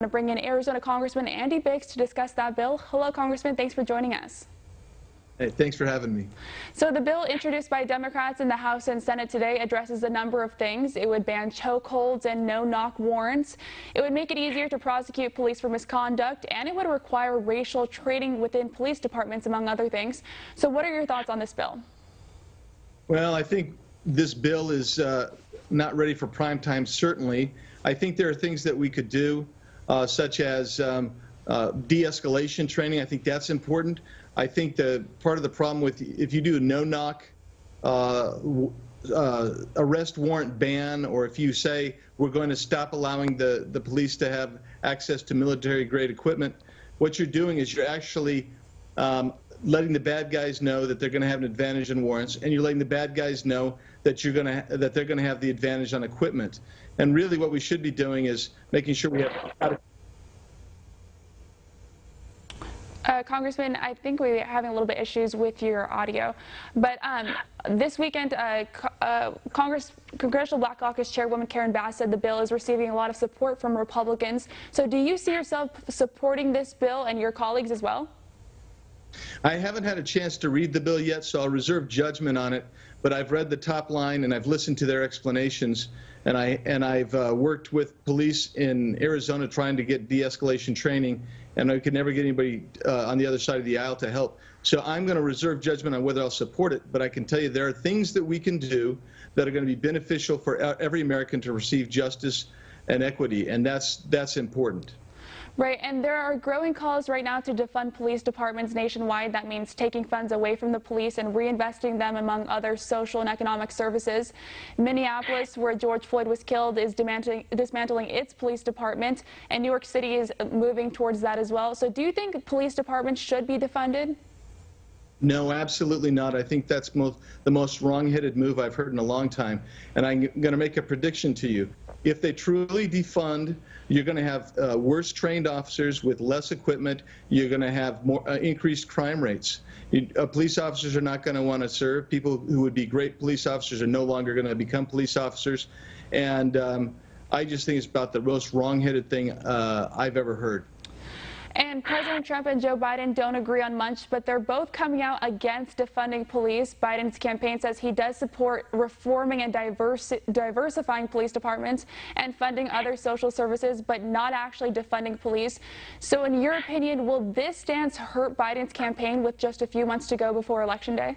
To bring in Arizona Congressman Andy Biggs to discuss that bill. Hello, Congressman. Thanks for joining us. Hey, thanks for having me. So the bill introduced by Democrats in the House and Senate today addresses a number of things. It would ban chokeholds and no-knock warrants. It would make it easier to prosecute police for misconduct, and it would require racial training within police departments, among other things. So what are your thoughts on this bill? Well, I think this bill is not ready for prime time, certainly. I think there are things that we could do, such as de-escalation training. I think that's important. I think part of the problem with if you do a no-knock arrest warrant ban, or if you say we're going to stop allowing the police to have access to military-grade equipment, what you're doing is you're actually letting the bad guys know that they're going to have an advantage in warrants, and you're letting the bad guys know that they're going to have the advantage on equipment. And really, what we should be doing is making sure we have. Congressman, I think we're having a little bit issues with your audio, but this weekend, Congressional Black Caucus Chairwoman Karen Bass said the bill is receiving a lot of support from Republicans. So do you see yourself supporting this bill and your colleagues as well? I haven't had a chance to read the bill yet, so I'll reserve judgment on it. But I've read the top line and I've listened to their explanations, and I've worked with police in Arizona trying to get de-escalation training, and I could never get anybody on the other side of the aisle to help. So I'm going to reserve judgment on whether I'll support it. But I can tell you there are things that we can do that are going to be beneficial for every American to receive justice and equity, and that's important. Right, and there are growing calls right now to defund police departments nationwide. That means taking funds away from the police and reinvesting them among other social and economic services. Minneapolis, where George Floyd was killed, is dismantling its police department, and New York City is moving towards that as well. So do you think police departments should be defunded? No, absolutely not. I think that's the most wrong-headed move I've heard in a long time. And I'm going to make a prediction to you. If they truly defund, you're going to have worse trained officers with less equipment. You're going to have more increased crime rates. Police officers are not going to want to serve. People who would be great police officers are no longer going to become police officers. And I just think it's about the most wrong-headed thing I've ever heard. And President Trump and Joe Biden don't agree on much, but they're both coming out against defunding police. Biden's campaign says he does support reforming and diversifying police departments and funding other social services, but not actually defunding police. So in your opinion, will this stance hurt Biden's campaign with just a few months to go before Election Day?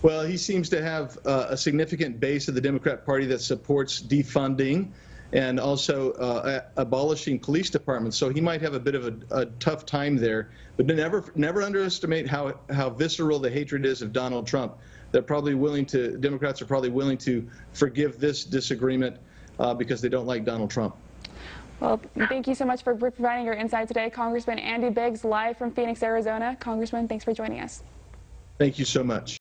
Well, he seems to have a significant base of the Democrat Party that supports defunding and also abolishing police departments. So he might have a bit of a tough time there. But never underestimate how visceral the hatred is of Donald Trump. Democrats are probably willing to forgive this disagreement because they don't like Donald Trump. Well, thank you so much for providing your insight today, Congressman Andy Biggs, live from Phoenix, Arizona. Congressman, thanks for joining us. Thank you so much.